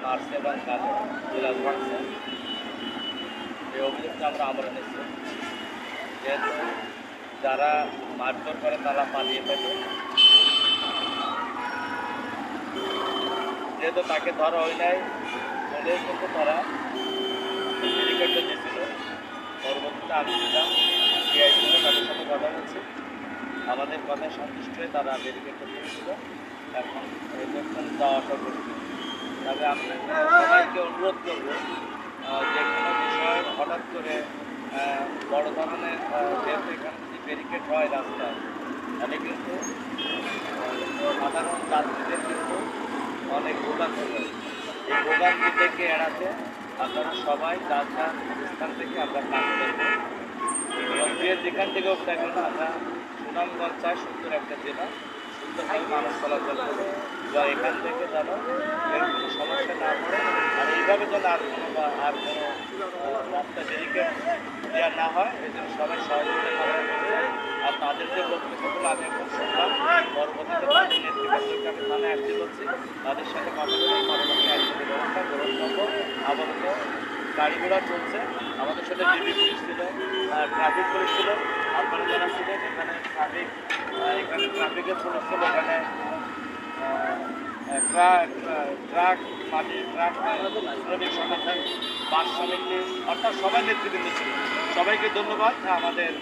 মারছে এবং কাজে বিলাস ভাঙছে, এই অভিযোগটা আমরা আমলে নিচ্ছি। যেহেতু যারা মারধর করে তারা পালিয়ে থাকে, যেহেতু তাকে ধরা হয় নাই বলে কিন্তু তারা ব্যারিকেডটা দিয়েছিল। পরবর্তীতে আমি ছিলাম, সিআই ছিল, তাদের সাথে কথা বলছি, আমাদের কথায় সন্তুষ্ট হয়ে তারা ব্যারিকেডটা দিয়েছিল। এখন যখন যাওয়া আসা করছি, তবে আমি সবাইকে অনুরোধ করবো যে কোনো বিষয় হঠাৎ করে বড় ধরনের যেহেতু এখানে যদি ব্যারিকেড হয় রাস্তায়, তাহলে কিন্তু সাধারণ যাত্রীদের কিন্তু অনেক ভোগান্তি হয়। এই ভোগান্তি থেকে এড়াতে আপনারা সবাই যার যার স্থান থেকে আমরা কাজ করবো এবং যেখান থেকে হোক না কেন আমরা সুনামগঞ্জ চাই সুন্দর একটা জেলা, সুন্দরভাবে মানুষ চলাচল করবে বা এখান থেকে যেন এর কোনো সমস্যা না পড়ে। আর এইভাবে যেন আর কোনো রাস্তা ব্যারিকেড দেওয়া না হয়, এই জন্য সবাই সহযোগিতা করার করছে। আর তাদের যে বক্তব্যগুলো আমি এখন শুনলাম, পরবর্তীতে তাদের নেতৃবৃন্দকে আমি থানায় আসতে বলছি, তাদের সাথে কথা বলে পরবর্তী আইনগত ব্যবস্থা গ্রহণ করবো। আপাতত গাড়ি ঘোড়া চলছে, আমাদের সাথে ডিবি পুলিশ ছিল, ট্রাফিক পুলিশ ছিল, আপনারা যারা ছিলেন এখানে ট্রাফিকের পুলিশ ছিল, এখানে ট্রাক মাটির ট্রাক শ্রমিক সংগঠন, বাস সমিতি, অর্থাৎ সবাই নেতৃবৃন্দ ছিল। সবাইকে ধন্যবাদ আমাদের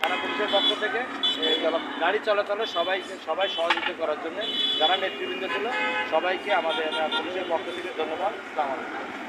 থানা পুলিশের পক্ষ থেকে গাড়ি চলাচলে সবাই সহযোগিতা করার জন্য যারা নেতৃবৃন্দ ছিল সবাইকে আমাদের পুলিশের পক্ষ থেকে ধন্যবাদ। আসসালামু আলাইকুম।